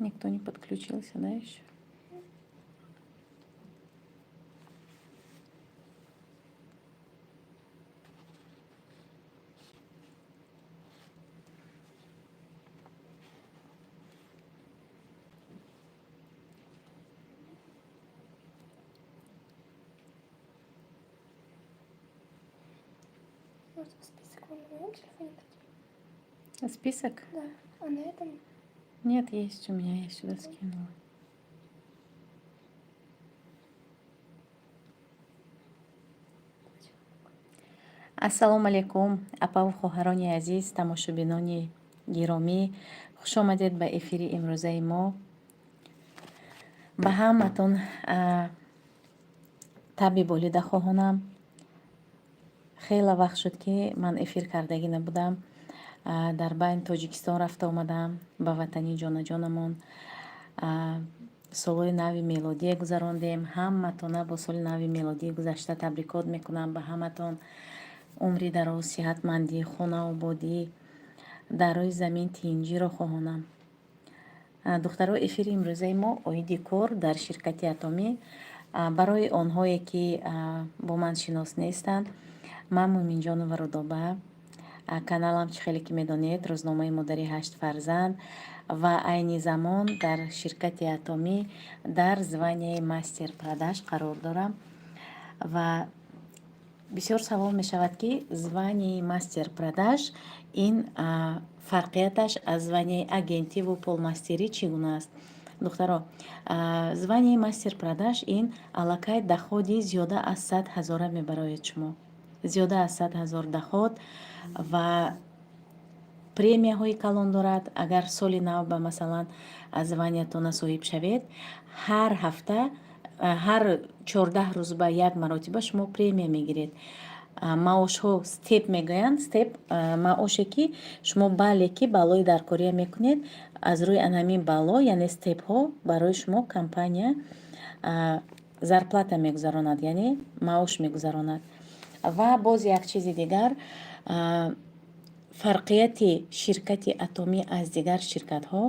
Никто не подключился, да, еще? Вот список вон на моем телефоне. Список? Да, а на этом... Нет, есть у меня, я сюда скинула. ассалому алайкум, апаву хоҳарони азиз, тамошобинони гиромӣ, хуш омадед ба эфири имрӯзаи мо. ба ҳаматон таби болида хоҳонам. хеле вақт шуд ки ман эфир кардагӣ набудам. дар байн тоҷикистон рафта омадам, ба ватани ҷонаҷонамон. солҳои нави мелодия гузарондем. ҳаматона бо соли нави мелодии гузашта табрикот мекунам ба ҳаматон. умри дароз, сиҳатмандӣ, хонаободӣ дар рӯи замин тинҷиро хоҳонам. духтаро, эфири имрӯзаи мо оиди кор дар ширкати атомӣ. барои онҳое ки бо ман шинос нестанд, ман Муминҷонова Рудоба, каналам чӣ хеле ки медонед, рӯзномаи модари 8 фарзанд ва айни замон дар ширкати атомӣ дар званияи мастер продаж қарор дорам. ва бисёр савол мешавад ки званияи мастер продаж ин фарқияташ аз званияи агентиву полмастерӣ чӣ гуна аст? духтаро, званияи мастер продаж ин аллакай доходи зиёда аз 100 000 мебароед шумо. зиёда аз 100 000 доход ва премияҳои калон дорад. агар соли нав ба масалан званиятона соҳиб шавед, ҳар ҳафта, ҳар 14 рӯз ба як маротиба шумо премия мегиред. маошҳо степ мегӯянд. Степ маоше ки шумо бале ки балои даркория мекунед, аз рӯи анҳамин бало, яъне степҳо барои шумо компания зарплата мегузаронад, яъне маош мегузаронад. ва боз як чизи дигар, фарқияти ширкати атомӣ аз дигар ширкатҳо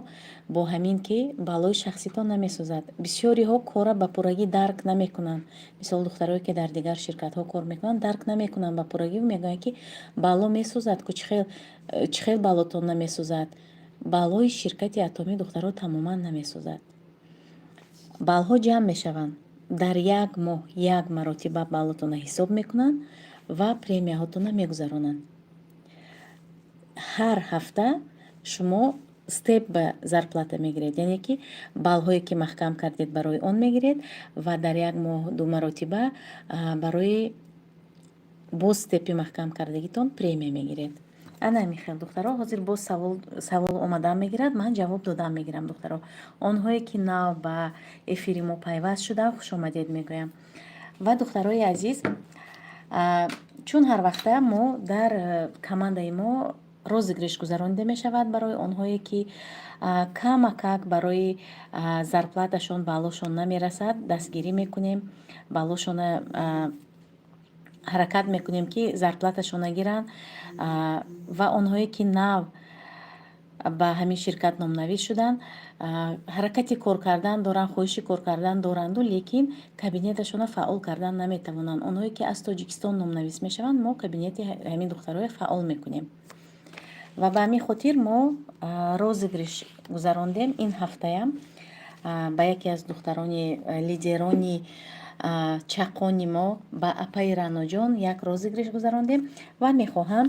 бо ҳамин ки балои шахситон намесӯзад. бисёриҳо кора ба пуррагӣ дарк намекунанд. мисол духтарое ки дар дигар ширкатҳо кор мекунанд, дарк намекунанд ба пуррагӣ, мегӯянд ки бало месӯзад ку чӣ хел балотон намесӯзад. балои ширкати атомӣ духтаро тамоман намесӯзад. балҳо ҷамъ мешаванд. дар як моҳ як маротиба балотона ҳисоб мекунанд ва премияҳотона мегузаронанд. ҳар ҳафта шумо степ ба зарплата мегиред, яъне ки балҳое ки маҳкам кардед барои он мегиред ва дар як моҳ ду маротиба барои боз степи маҳкам кардагитон премия мегиред. ана михел духтаро, ҳозир боз савол омадан мегирад, ман ҷавоб додан мегирам. духтаро, онҳое ки нав ба эфири мо пайваст шуда, хуш омадед мегӯям. ва духтарои азиз, чун ҳар вақта мо дар командаи мо розыгриш гузаронида мешавад барои онҳое ки камакак барои зарплаташон балошон намерасад, дастгирӣ мекунем, балошона ҳаракат мекунем ки зарплаташона гиранд. ва онҳое ки нав ба ҳамин ширкат номнавис шуданд, ҳаракати кор кардан доранд, хоҳиши кор кардан доранду, лекин кабинеташона фаъол кардан наметавонанд. онҳое ки аз тоҷикистон номнавис мешаванд, мо кабинети ҳамин духтароя фаъол мекунем. ва ба ҳамин хотир мо розыгриш гузарондем ин ҳафтаям ба яке аз духтарони лидерони чақони мо, ба апаи раъноҷон як розыгриш гузарондем ва мехоҳам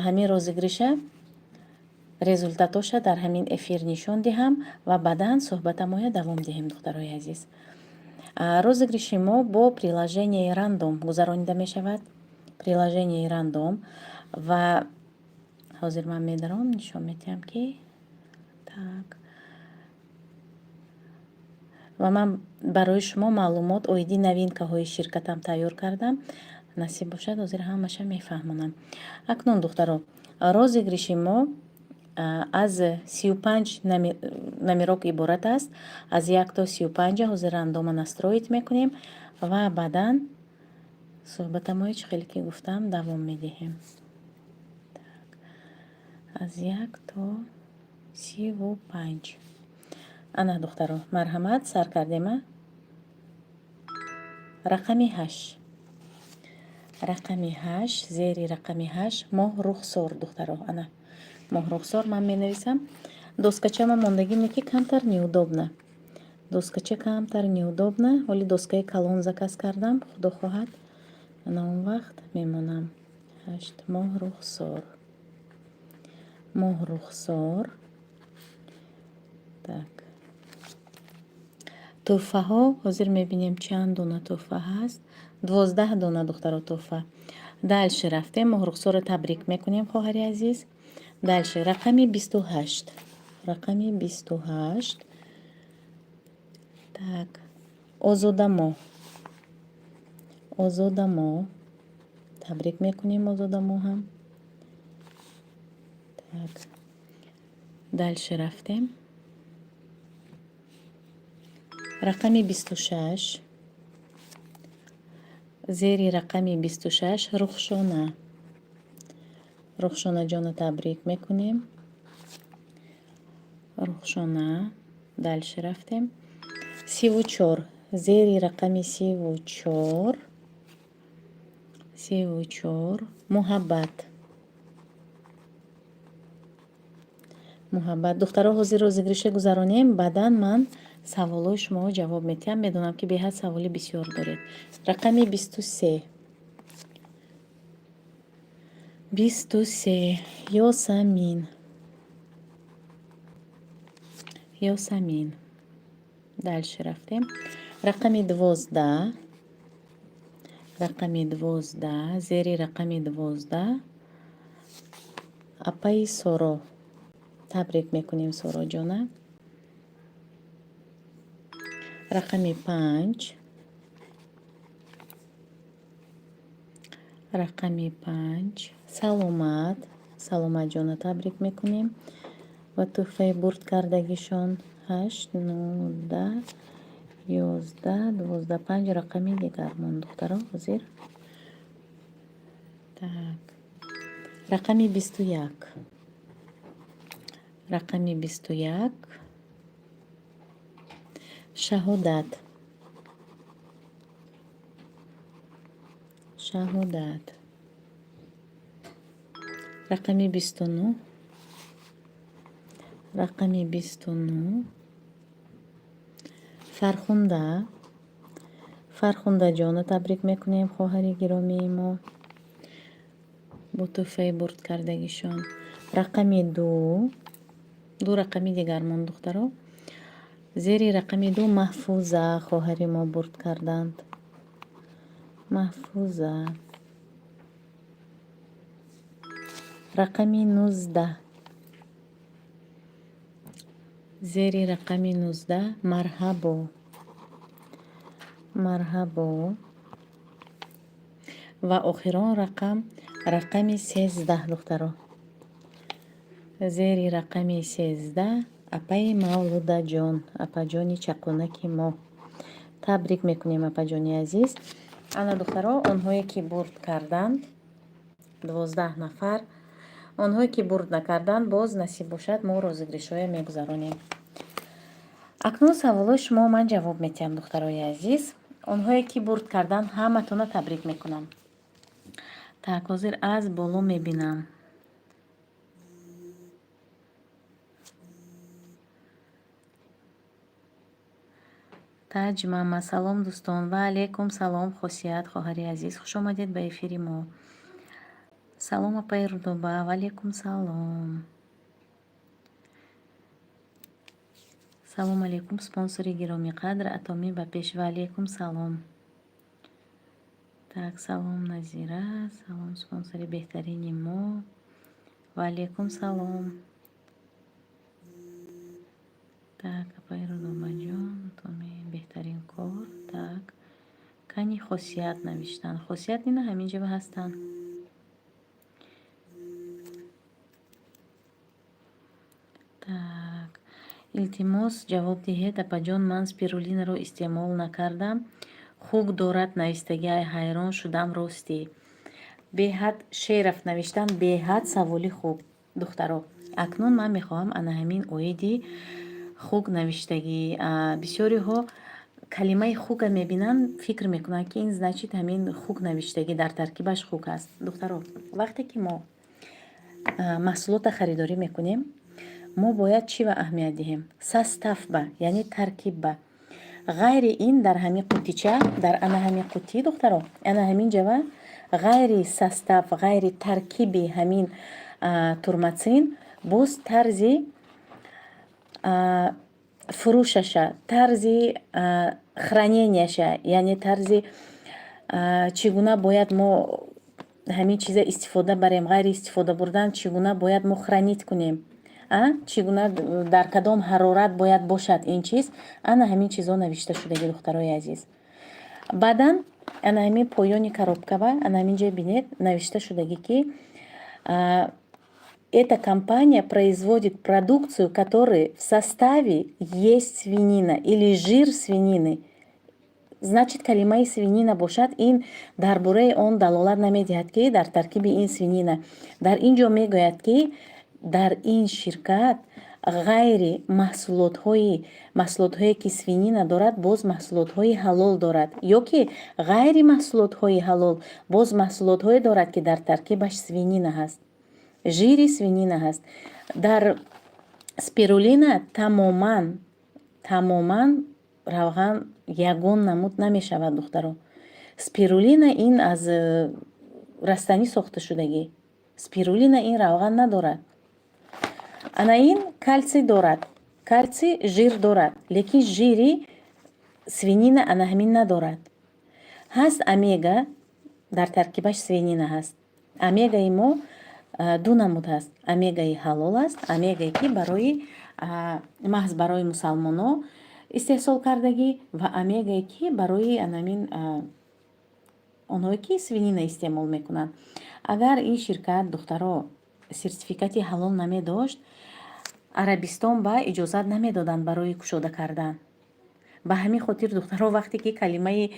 ҳамин розыгриша результатоша дар ҳамин эфир нишон диҳам ва баъдан суҳбатамоя давом диҳем. духтарои азиз, розыгриши мо бо приложенияи рандом гузаронида мешавад. приложенияи рандом ва ҳозир ман медаром нишон медиҳам ки так ва ман барои шумо маълумот оиди новинкаҳои ширкатам тайёр кардам. насиб бошад ҳозир ҳамаша мефаҳмонам. акнун духтаро, розыгриши мо аз 35 номерок иборат аст. аз 1 то 35 ҳозир рандома настроит мекунем ва баъдан суҳбатамои чӣ хеле ки гуфтам давом медиҳем. аз 1 то 35. ана духтаро марҳамат сар кардема. Рақами 8. Рақами 8, зери рақами 8 моҳ рухсор духтаро. Ана моҳ рухсор ман менависам. Доскачама мондагӣ ме ки камтар неудобна. Доскача камтар неудобна. Оли доскаи калон заказ кардам. Худо хоҳад ана он вақт мемонам. 8 моҳ рухсор. Моҳ рухсор. Так. тӯҳфаҳо ҳозир мебинем чанд дона тӯҳфа ҳаст. 12 дона духтаро тӯҳфа. Дальше рафтем. Моҳ рухсорро табрик мекунем хоҳари азиз. Дальше рақами 28. Рақами 28. Так. озода моҳ. Озода моҳ. Табрик мекунем озода моҳ ҳам. Так. Дальше рафтем. рақами 26. зери рақами 26 рухшона. рухшонаҷонро табрик мекунем. рухшона. дальше рафтем. 34. зери рақами 34. 34 муҳаббат. муҳаббат. духтаро ҳозир розыгриша гузаронем. баъдан ман саволои шуморо ҷавоб метиҳам. медонам ки беҳад саволи бисёр доред. рақами 23. 23 ёсамин. ёсамин. дальше рафтем. рақами 12. рақами 12. зери рақами 12 апаи соро. табрик мекунем сороҷона. рақами 5. рақами 5 саломат. саломатҷонро табрик мекунем ва тӯҳфаи бурд кардагишон 8 9 10 11 12 5 рақами дигар монд духтаро ҳозир. Так. рақами 21. рақами 21 шаҳодат. шаҳодат. рақами 29. рақами 29 фархунда. фархундаҷонро табрик мекунем хоҳари гиромии мо бо тӯҳфаи бурд кардагишон. рақами 2. ду рақами дигар монд духтаро. зери рақами 2 маҳфуза хоҳари мо бурд карданд. маҳфуза. рақами 19. зери рақами 19 марҳабо. марҳабо. ва охирон рақам рақами 13 духтаро. зери рақами 13 апаи мавлудаҷон. апаҷони чақлунаки мо. табрик мекунем апаҷони азиз. ана духтаро онҳое ки бурд карданд 12 нафар. онҳое ки бурд накарданд боз насиб бошад мо розыгришҳое мегузаронем. акнун саволои шумо ман ҷавоб метиҳам духтарои азиз. онҳое ки бурд карданд ҳаматонро табрик мекунам. так ҳозир аз боло мебинам. таҷ мама салом дӯстон. ва алайкум салом хосият хоҳари азиз. хуш омадед ба эфири мо. салом апаи рудоба. ва алайкум салом. салом алейкум спонсори гироми қадр атоми ба пеш. ва алейкум салом. так салом Назира. салом спонсори беҳтарини мо. ва алейкум салом. так апаи рудобаҷон атоми беҳтарин кор. так кани хосият навиштан. хосият ина ҳаминҷа ҳастан. так илтимос ҷавоб диҳед апаҷон. ман спирулинаро истеъмол накардам. хук дорад навистагӣ. ай ҳайрон шудам ростӣ. беҳад шераф навиштан. беҳад саволи хуб духтаро. акнун ман мехоҳам ана ҳамин оиди хук навиштагӣ. Бисёриҳо калимаи хука мебинанд, фикр мекунанд, ки ин значит ҳамин хук навиштагӣ дар таркибаш хук аст. Духтаро, вақте ки мо маҳсулота харидорӣ мекунем, мо бояд чӣ ва аҳамият диҳем? Состав ба, яъне таркиб ба. ғайри ин дар ҳамин қутича, дар ана ҳамин қутӣ, духтаро, ана ҳамин ҷава ғайри состав, ғайри таркиби ҳамин турмацин боз тарзи фурӯшаша, тарзи храненияша, яъне тарзи чӣ гуна бояд мо ҳамин чиза истифода барем, ғайри истифода бурдан чӣ гуна бояд мо хранид кунем, чӣ гуна дар кадом ҳарорат бояд бошад ин чиз, ана ҳамин чизҳо навишта шудагӣ, духтарои азиз. Баъдан ана ҳамин поёни коробкава, ана ҳамин ҷо бинед навишта шудагӣ, ки эта компания производит продукцию, которая в составе есть свинина или жир свинины. Значит, калимаи свинина бошад, ин дар бораи он далолат намедиҳад, ки дар таркиби ин свинина. Дар ин ҷо мегӯяд, ки дар ин ширкат ғайри маҳсулотҳое ки свинина дорад, боз маҳсулотҳои ҳалол дорад, ё ки ғайри маҳсулотҳои ҳалол, боз маҳсулотҳое дорад, ки дар таркибаш свинина ҳаст, жири свинина ҳаст. Дар спирулина тамоман равған ягон намуд намешавад, духтаро. Спирулина ин аз растанӣ сохта шудагӣ. Спирулина ин равған надорад. Ана ин калсий дорад, калсий жир дорад, лекин жири свинина ана ҳамин надорад. Ҳаст омега, дар таркибаш свинина ҳаст. Омегаи мо ду намуд ҳаст. Омегаи ҳалол аст, омегае ки барои маҳз барои мусалмоно истеҳсол кардагӣ ва омегае ки барои анамин онҳое ки свинина истеъмол мекунанд. Агар ин ширкат, духтаро, сертификати ҳалол намедошт, Арабистон ба иҷозат намедоданд барои кушода кардан. Ба ҳамин хотир, духтаро, вақте ки калимаи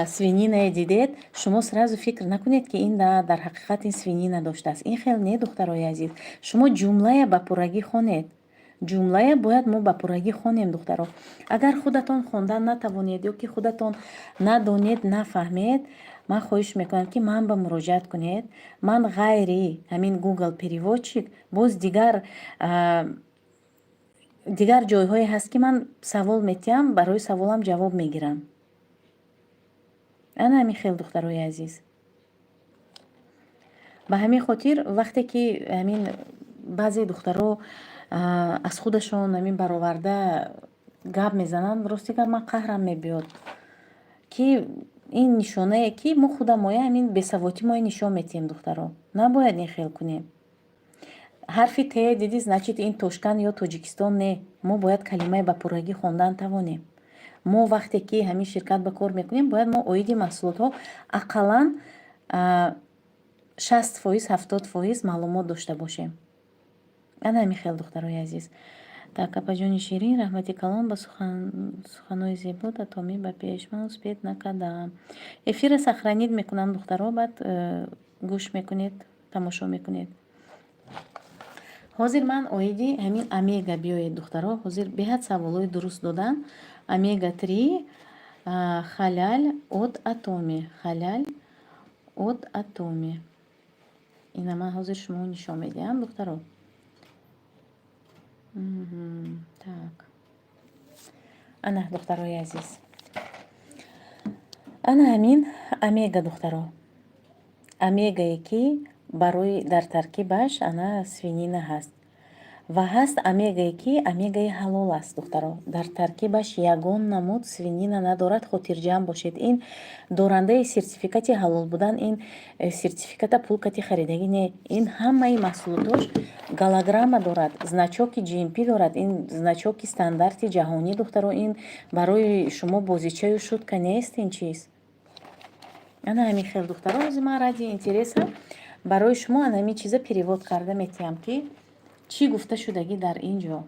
свинина дидед, шумо сразу фикр накунед, ки ин дар ҳақиқат ин свинина доштааст. Ин хел не, духтарои азиз. Шумо ҷумлая ба пуррагӣ хонед. Ҷумлая бояд мо ба пуррагӣ хонем, духтаро. Агар худатон хондан натавонед ё ки худатон надонед, нафаҳмед, ман хоҳиш мекунам, ки ман ба муроҷиат кунед. Ман ғайри ҳамин Google переводчик боз дигар ҷойҳое ҳаст, ки ман савол метиҳам, барои саволам ҷавоб мегирам. ана ҳамин хел, духтарои азиз. Ба ҳамин хотир вақте ки ҳамин баъзе духтаро аз худашон ҳамин бароварда гап мезананд, ростигар ман қаҳрам мебиёд, ки ин нишонае, ки мо худамоя ҳамин бесаводӣ мо нишон метиҳем, духтаро. Набояд ин хел кунем. ҳарфи т диди, значит ин Тошкан ё Тоҷикистон не. Мо бояд калимаи ба пуррагӣ хондан тавонем. Мо вақте ки ҳамин ширкат ба кор мекунем, бояд мо оиди маҳсулотҳо ақаллан 60%-70% маълумот дошта бошем. ана ҳамин хел, духтарои азиз. Так, апаҷони ширин, раҳмати калон ба суханои зебо татоми ба пеш. Ман успеҳ накардам. Эфира сохранид мекунам, духтаро, баъд гӯш мекунед, тамошо мекунед. ҳозир ман оиди ҳамин омега биёед, духтаро. Ҳозир беҳад саволҳои дуруст додам. Омега 3 халал от атоми. Халал от атоми. Ина ман ҳозир шумо нишон медиҳам, духтаро. Так. Ана, духтарои азиз. Ана ҳамин омега, духтаро. Омегае ки барои дар таркибаш ана свинина ҳаст. Ва ҳаст омегае ки омегаи ҳалол аст, духтаро. Дар таркибаш ягон намуд свинина надорад. хотирҷамъ бошед. Ин дорандаи сертификати ҳалол будан, ин сертификата пул кати харидагӣ не. Ин ҳамаи маҳсулотош голограмма дорад, значоки GMP дорад. Ин значоки стандарти ҷаҳонӣ, духтаро. Ин барои шумо бозичаю шутка нест ин чиз. ана ҳамин хел, духтаро. ҳозир ман ради интересам барои шумо ана ҳамин чиза перевод карда метиҳам, ки чӣ гуфта шудагӣ дар ин ҷо.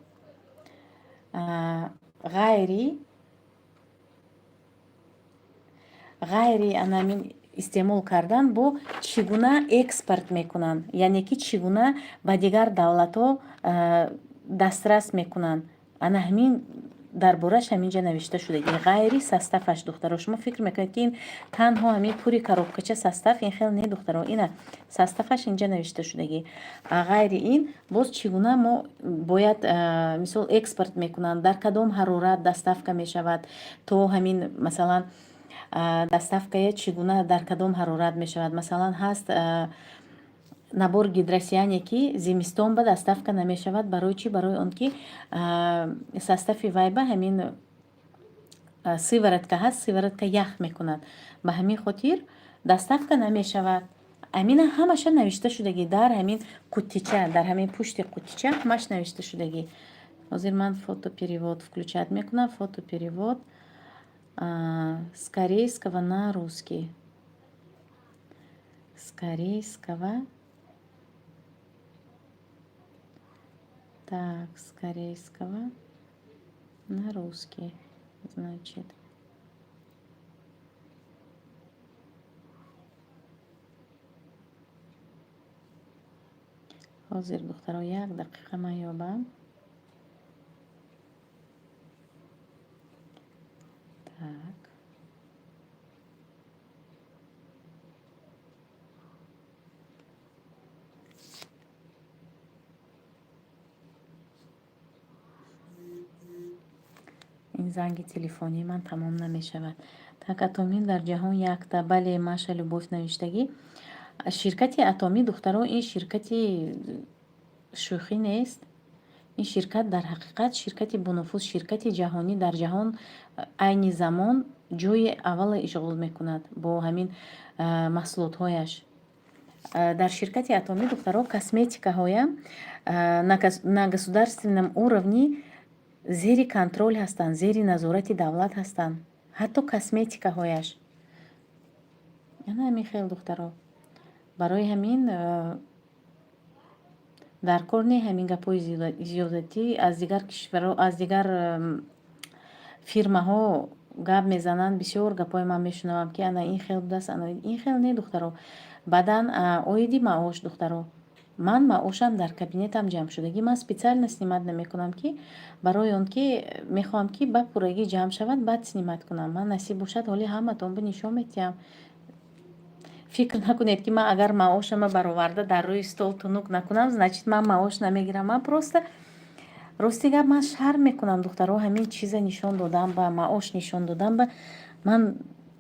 ғайри анамин истеъмол кардан бо чӣ гуна экспорт мекунанд, яъне ки чӣ гуна ба дигар давлатҳо дастрас мекунанд. ана ҳамин дар бораш ҳаминҷа навишта шудаги ғайри состафаш духтаро. Шумо фикр мекунед ки ин танҳо ҳамин пури коробкача состав, ин хел не духтаро, ина состафаш инҷа навишта шудаги. ғайри ин боз чӣ гуна мо бояд мисол экспорт мекунанд, дар кадом ҳарорат доставка мешавад, то ҳамин масалан доставкая чӣ гуна дар кадом ҳарорат мешавад. Масалан ҳаст набор гидросияне ки зимистон ба доставка намешавад. Барои чӣ? Барои он ки состави вай ба ҳамин сыворотка ҳаст, сыворотка ях мекунад, ба ҳамин хотир доставка намешавад. амина ҳамаша навишта шудаги дар ҳамин қутича, дар ҳамин пушти қутича ҳамаш навишта шудаги. ҳозир ман фотоперевод включат мекунам. Фотоперевод с корейского на русский. С корейского. Так, с корейского на русский. Значит, ҳозир духтаро 1 дақиқа ман ёбам. Так. ин занги телефони ман тамом намешавад. Так, атомин дар ҷаҳон якта. Бале, Маша Любовь навиштагӣ. Ширкати Атоми духтаро, ин ширкати шӯхӣ нест. ин ширкат дар ҳақиқат ширкати бонуфуз, ширкати ҷаҳонӣ, дар ҷаҳон айни замон ҷои аввала ишғол мекунад бо ҳамин маҳсулотҳояш. Дар ширкати Атоми духтаро косметикаҳоям на государственном уровне зери контроль ҳастанд, зери назорати давлат ҳастанд. ҳатто косметикаҳояш. яна ҳамин хел духтаро. барои ҳамин дар кор не ҳамин гапҳои зиёдатӣ аз дигар кишварҳо, аз дигар фирмаҳо гап мезананд. бисёр гапҳои ман мешунавам ки ана ин хел будааст, ана ин хел не духтаро. баъдан оиди маош духтаро. ман маошам дар кабинетам ҷамъ шудагӣ. ман специально снимат намекунам ки барои он ки мехоҳам ки ба пуррагӣ ҷамъ шавад, баъд снимат кунам. ман насиб бошад ҳоли ҳаматон ба нишон медиҳам. фикр накунед ки ман агар маошама бароварда дар рӯи стол тунук накунам, значит ман маош намегирам. ман просто рости гап ман шарм мекунам духтаро. ҳамин чиза нишон додам ба маош, нишон додам ба ман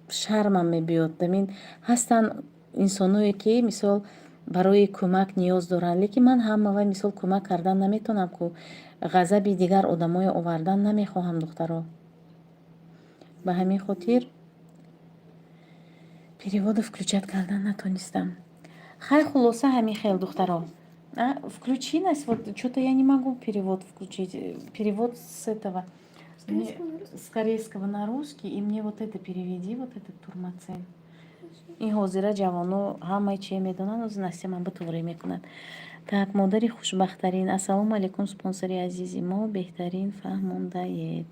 шармам мебиёд. ҳамин ҳастанд инсоное ки мисол барои кӯмак ниёз доранд, лекин ман ҳамавай мисол кӯмак кардан наметонам, ку ғазаби дигар одамое овардан намехоҳам духтаро. ба ҳамин хотир переводу включат кардан натонистам. хай хулоса ҳамин хел духтаро. Включи нас, вот что-то я не могу перевод включить. Перевод с этого, с корейского на русский, и мне вот это переведи, вот этот турмацин. ин ҳозира ҷавоно ҳамаи чие медонанд, оз насия ман ба тувре мекунад. Так, модари хушбахтарин. Ассалому алайкум спонсори азизи мо, беҳтарин фаҳмондаед.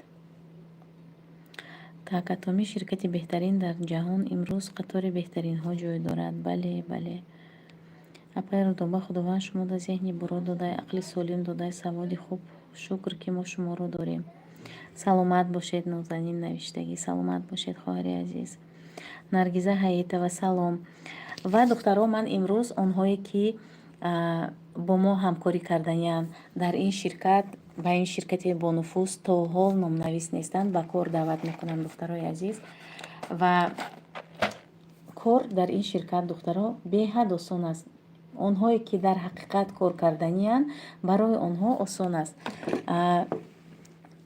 Так, Атоми ширкати беҳтарин дар ҷаҳон, имрӯз қатори беҳтаринҳо ҷой дорад. Бале, бале. апай рӯдоба, худованд шумода зеҳни буро додай, ақли солим додай, саводи хуб. шукр ки мо шуморо дорем. саломат бошед. Нозанин навиштагӣ. саломат бошед хоҳари азиз. Наргиза Ҳаитова, салом. Ва духтаро, ман имрӯз онҳое ки бо мо ҳамкорӣ карданиянд дар ин ширкат, ба ин ширкати бонуфуз то ҳол номнавис нестанд, ба кор даъват мекунам духтарои азиз. ва кор дар ин ширкат духтаро беҳад осон аст. онҳое ки дар ҳақиқат кор карданиянд, барои онҳо осон аст.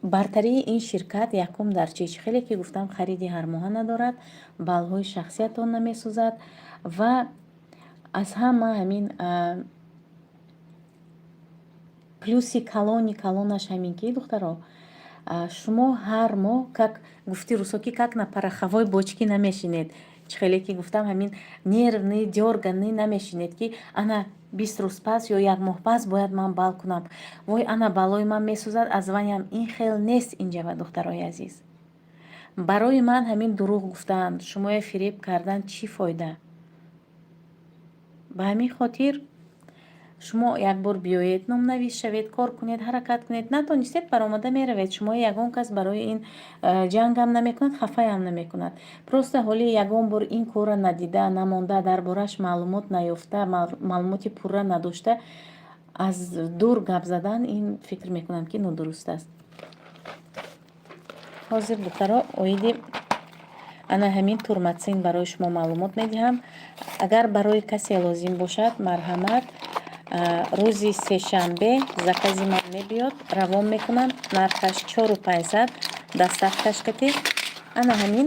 бартарии ин ширкат якум дар чӣ? Хеле ки гуфтам хариди ҳармоҳа надорад, балҳои шахсиятон намесӯзад ва аз ҳама ҳамин плюси калонаш ҳамин ки духтаро, шумо ҳар моҳ как гуфти русо ки как на пороховой бочке намешинед. хеле ки гуфтам ҳамин нервный, дёрганный намешинед ки ана 20 рӯз пас ё 1 моҳ пас бояд ман бал кунам. Вой ана балои ман месӯзад аз ваям. ин хел нест инҷава духтарои азиз. барои ман ҳамин дурӯғ гуфтан, шумоя фиреб кардан чӣ фоида? ба ҳамин хотир шумо якбор биёед, номнавис шавед, кор кунед, ҳаракат кунед, натонистед баромада меравед. Шумо ягон кас барои ин ҷангам намекунад, хафаям намекунад. Просто ҳоли ягон бор ин корра надида, намонда, дар бораш маълумот наёфта, маълумоти пурра надошта аз дур гап задан, ин фикр мекунам ки нодуруст аст. ҳозир духтаро оиди ана ҳамин турмацин барои шумо маълумот медиҳам. Агар барои касе лозим бошад марҳамат, рӯзи сешанбе закази ман мебиёд, равон мекунам, нархаш 4500 даставкаш кати. Ана ҳамин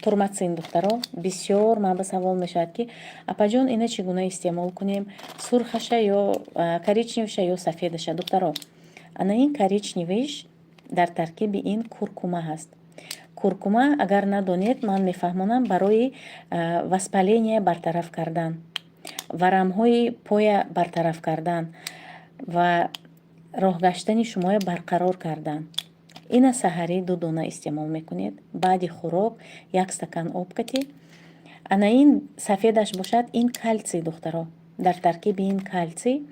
турмацин духтаро бисёр ман ба савол мешавад ки апаҷон ина чӣ гуна истеъмол кунем, сурхаша ё коричневиша ё сафедаша. Духтаро ана ин коричневиш дар таркиби ин куркума ҳаст. Куркума агар надонед, ман мефаҳмонам барои воспаление бартараф кардан, варамҳои поя бартараф кардан ва роҳгаштани шуморо барқарор кардан. Ина саҳарӣ 2 дона истеъмол мекунед. Баъди хӯрок 1 стакан об катӣ. Ана ин сафедаш бошад, ин калтсий духтаро. Дар таркиби ин калтсий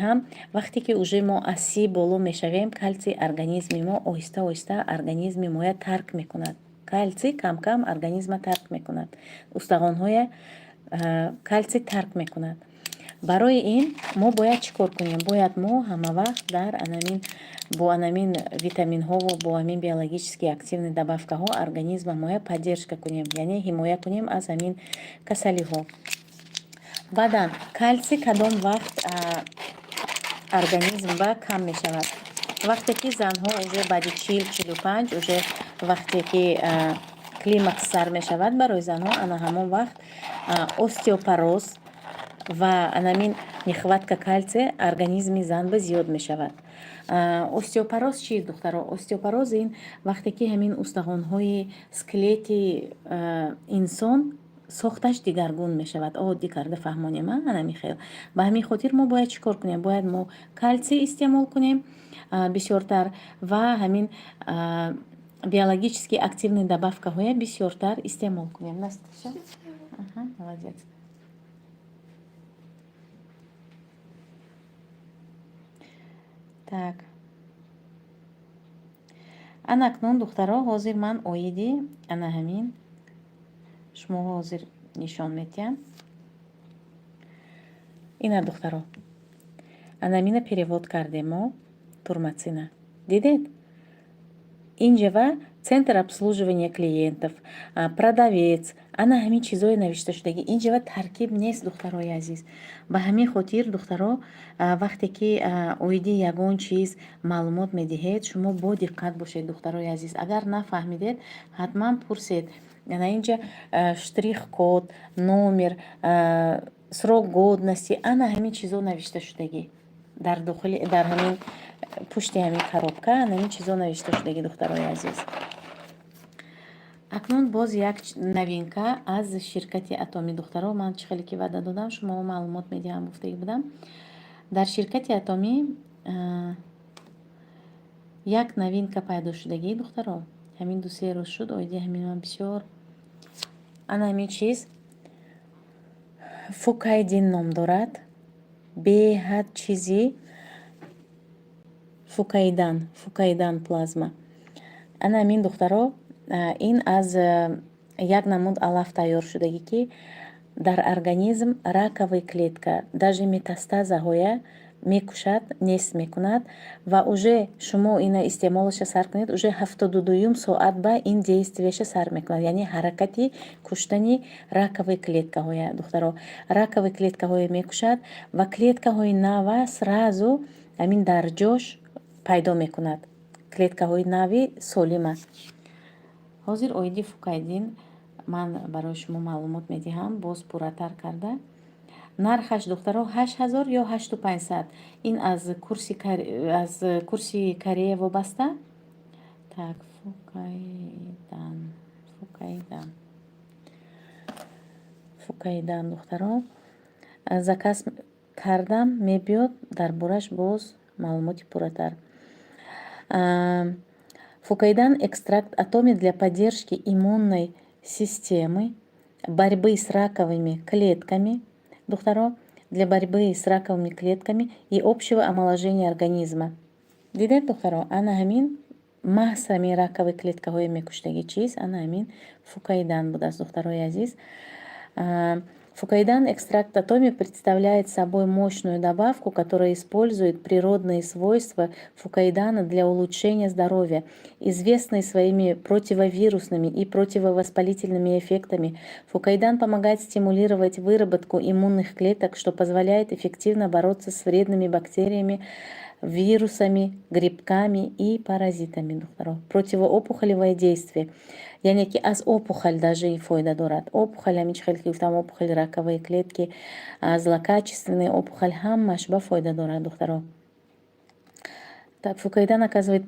ҳам вақте ки уже мо аз 30 боло мешавем, калтсий организми мо оҳиста оҳиста организми моя тарк мекунад. Калтсий кам кам организма тарк мекунад. Устахонҳоя калтсий тарк мекунад. Барои ин мо бояд чӣ кор кунем? Бояд мо ҳама вақт дар бо анамин витаминҳову бо ҳамин биологически активни добавкаҳо организма моя поддержка кунем, яъне ҳимоя кунем аз ҳамин касалиҳо. Баъдан калтсий кадом вақт организмба кам мешавад? Вақте ки занҳо уже баъди 40-45 уже вақте ки климакс сар мешавад барои занҳо, ана ҳамон вақт остеопороз ва анамин нехватка калтсия организми занба зиёд мешавад. Остеопороз чист духтаро? Остеопороз ин вақте ки ҳамин устахонҳои скелети инсон сохташ дигаргун мешавад. Оддӣ карда фаҳмонем, ҳанами хел. Ба ҳамин хотир мо бояд чӣ кор кунем? Бояд мо калтсий истеъмол кунем бисёртар ва ҳамин биологически активни добавкаҳоя бисёртар истеъмол кунем. Насташа? Молодец. Так. Ана акнун духтаро ҳозир ман оиди ана ҳамин шумо ҳозир нишон медиҳам. Ина духтаро анамина перевод кардем мо турмацина. Дидед? Инҷава центр обслуживания клиентов, продавец, ана ҳамин чизои навишта шудаги. Инҷава таркиб нест духтарои азиз. Ба ҳамин хотир духтаро вақте ки оиди ягон чиз маълумот медиҳед, шумо бо диққат бошед духтарои азиз. Агар нафаҳмидед, ҳатман пурсед. Ана инҷа штрих код, номер, срок годности, ана ҳамин чизо навишта шудаги. Дар ҳамин пушти ҳамин коробка ана ҳамин чизо навишта шудаги духтарои азиз. акнун боз як новинка аз ширкати Атоми духтаро. Ман чӣ хеле ки ваъда додам, шумо маълумот медиҳам, гуфтагӣ будам. Дар ширкати Атоми як новинка пайдо шудагӣ духтаро. Ҳамин 2-3 рӯз шуд оиди ҳамин ман бисёр ана ҳамин чиз фукайдин ном дорад. Беҳад чизи фукайдан плазма. Ана ҳамин духтаро ин аз як намуд алаф тайёр шудагӣ ки дар организм раковая клетка даже метастазаҳоя мекушад, нест мекунад ва уже шумо ина истеъмолаша сар кунед, уже 72 соат ба ин действияша сар мекунад, яъне ҳаракати куштани раковая клеткаҳоя духтаро. Раковая клеткаҳоя мекушад ва клеткаҳои нава сразу ҳамин дар ҷош пайдо мекунад. Клеткаҳои нави солима. ҳозир оиди фукайдин ман барои шумо маълумот медиҳам, боз пурратар карда. Нархаш духтаро 8000 ё 8500. Ин аз курси Корея вобаста. Так, фукайдан духтаро заказ кардам, мебиёд дар бораш боз маълумоти пурратар. Фукайдан экстракт Атоми для поддержки иммунной системы, борьбы с раковыми клетками духтаро для борьбы с раковыми клетками и общего омоложения организма. Дидед, духтаро, ана ҳамин маҳсами ракови клеткаҳои мекуштаги чиз, ана ҳамин фукаидан будааст, духтарои азиз. Фукаидан экстракт атоми представляет собой мощную добавку, которая использует природные свойства фукаидана для улучшения здоровья. Известный своими противовирусными и противовоспалительными эффектами, фукаидан помогает стимулировать выработку иммунных клеток, что позволяет эффективно бороться с вредными бактериями, вирусами, грибками и паразитами. Противоопухолевое действие. Яъне ки аз опухоль даже фоида дорад. Опухоль, ҳамин хел ки гуфтам, опухоль раковой клетки, злокачественная опухоль, ҳамаш ба фоида дорад, духтаро. Так, фукаидан оказывает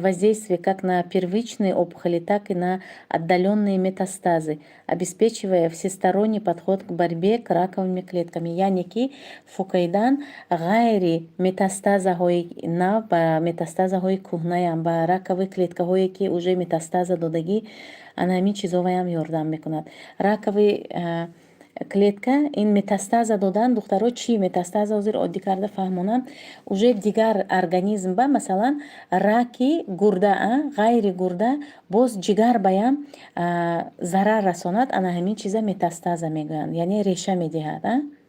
воздействие как на первичные опухоли, так и на отдаленные метастазы, обеспечивая всесторонний подход к борьбе к раковыми клетками. Яъне ки фукаидан гайри метастазаҳои нав ба метастазаҳои кӯҳнаям, ба ракови клеткаҳое ки уже метастаза додагӣ, ана ҳамин чизоваям ёрдам мекунад. Ракови клетка ин метастаза додан, духтаро, чи метастаза ҳозир оддӣ карда фаҳмонам, уже дигар организм ба масалан раки гурда, ғайри гурда, боз ҷигар баям зарар расонад, ана ҳамин чиза метастаза мегӯянд, яъне реша медиҳад.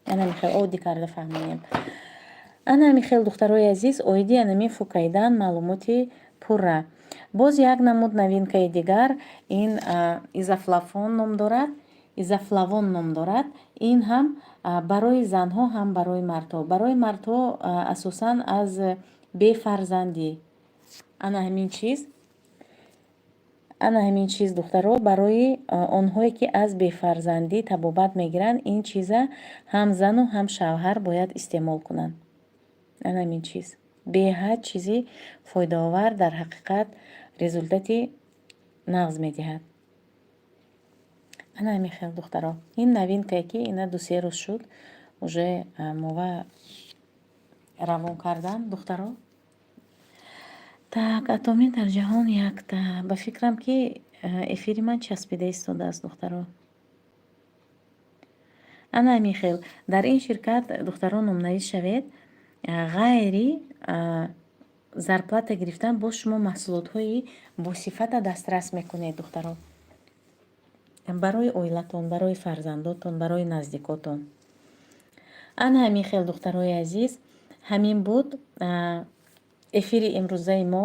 Ана михел оддӣ карда фаҳмонем. Ана михел, духтарои азиз, оиди анами фукаидан маълумоти пурра. Боз як намуд новинкаи дигар, ин изофлавон ном дорад. Изофлавон ном дорад. Ин ҳам барои занҳо, ҳам барои мардҳо. Барои мардҳо асосан аз бефарзандӣ. Ана ҳамин чиз, духтаро, барои онҳое ки аз бефарзандӣ табобат мегиранд, ин чиза ҳам зану ҳам шавҳар бояд истеъмол кунанд. Ана ҳамин чиз беҳад чизи фоидаовар, дар ҳақиқат результати нағз медиҳад. Ана ҳамин хел, духтаро. Ин новинкае ки ина 2-3 рӯз шуд уже мова равон кардан, духтаро. Так, атоми дар ҷаҳон якта. Ба фикрам ки эфири ман часпида истодааст, духтаро. ана ҳамин хел. Дар ин ширкат, духтаро, номнавис шавед. ғайри зарплата гирифтан бо шумо маҳсулотҳои босифата дастрас мекунед, духтаро. барои оилатон, барои фарзандотон, барои наздикотон. ана ҳамин хел, духтарои азиз, ҳамин буд эфири имрӯзаи мо.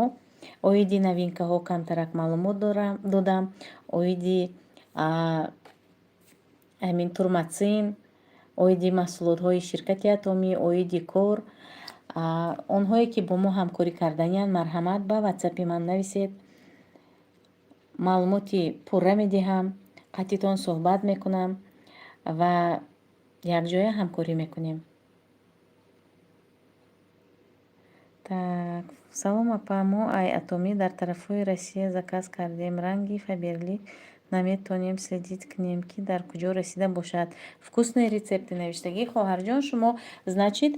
Оиди новинкаҳо камтарак маълумот додам. Оиди ҳамин турмацин, оиди маҳсулотҳои ширкати атомӣ, оиди кор. онҳое ки бо мо ҳамкорӣ кардаянд, марҳамат, ба ватсапи ман нависед. маълумоти пурра медиҳам, қаттитон суҳбат мекунам ва якҷоя ҳамкорӣ мекунем. Так, салом апа, мо ай атомӣ дар тарафҳои Россия заказ кардем. Ранги Фаберлик наметонем следить кунем, ки дар куҷо расида бошад. Вкусные рецепты навиштагӣ. хоҳарҷон, шумо значит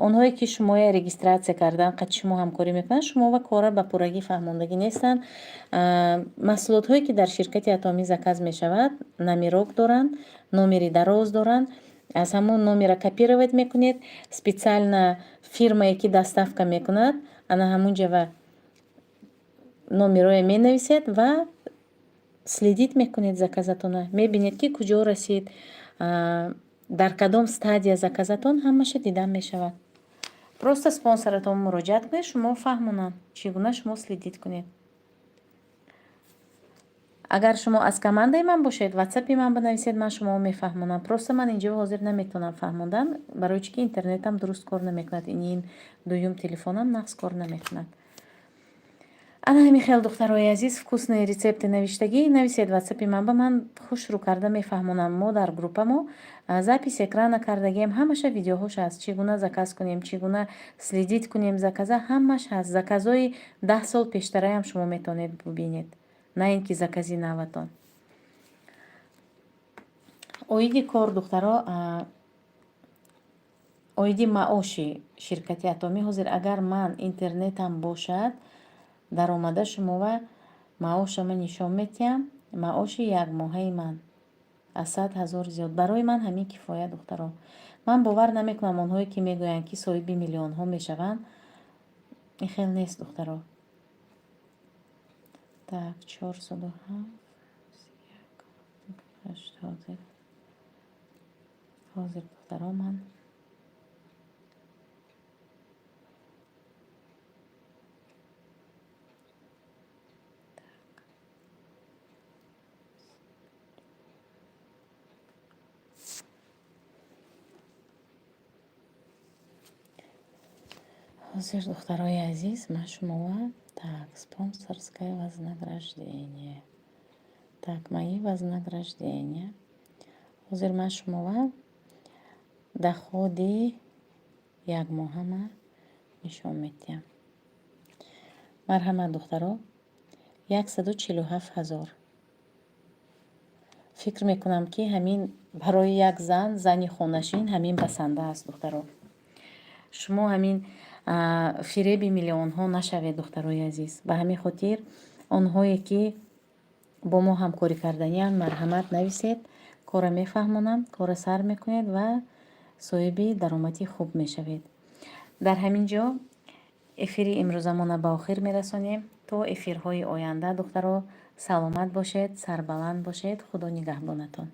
онҳое ки шумоя регистратсия кардан, қад шумо ҳамкорӣ мекунанд, шумова кора ба пуррагӣ фаҳмондагӣ нестанд. маҳсулотҳое ки дар ширкати атомӣ заказ мешавад, номерок доранд, номери дароз доранд. аз ҳамон номера копировать мекунед. специально фирмае ки доставка мекунад, ана ҳамунҷава номероя менависед ва следит мекунед заказатона. мебинед ки куҷо расид, дар кадом стадия заказатон, ҳамаша дидан мешавад. просто спонсоратон муроҷиат кунед, шумо фаҳмонанд чӣ гуна шумо следит кунед. агар шумо аз командаи ман бошед, ватсапи ман банависед, ман шуморо мефаҳмонам. просто ман инҷо ҳозир наметавонам фаҳмондан, барои чӣ ки интернетам дуруст кор намекунад. ин дуюм телефонам нағз кор намекунад. ана ҳамин хел, духтарои азиз, вкусные рецепты навиштагӣ нависед ватсапи ман, ба ман хушрӯ карда мефаҳмонам. мо дар группамо запис экрана кардагием, ҳамаша видеоҳош ҳаст. чӣ гуна заказ кунем, чӣ гуна следит кунем заказа, ҳамаш ҳаст. заказои 10 сол пештараям шумо метавонед бубинед, на ин ки закази наватон. оиди кор, духтаро, оиди маоши ширкати атомӣ. ҳозир агар ман интернетам бошад, даромада шумова маошама нишон метиҳам. маоши якмоҳаи ман аз 100 000 зиёд. барои ман ҳамин кифоя, духтаро. ман бовар намекунам онҳое ки мегӯянд ки соҳиби миллионҳо мешаванд, ин хел нест духтаро. Так 407 ҳозир духтаро ман ҳозир духтарои азиз ман шумоа так спонсорское вознаграждение. Так мои вознаграждения. ҳозир ман шумоа доходи якмоҳама нишон медиҳам. марҳамат духтаро 147 000. фикр мекунам ки ҳамин барои як зани хонашин ҳамин басанда аст духтаро. шумо ҳамин фиреби миллионҳо нашавед духтарои азиз. ба ҳамин хотир онҳое ки бо мо ҳамкорӣ карданиянд марҳамат нависед, кора мефаҳмонам, кора сар мекунед ва соҳиби даромади хуб мешавед. дар ҳамин ҷо эфири имрӯзамона ба охир мерасонем. то эфирҳои оянда духтаро саломат бошед, сарбаланд бошед. худо нигаҳбонатон.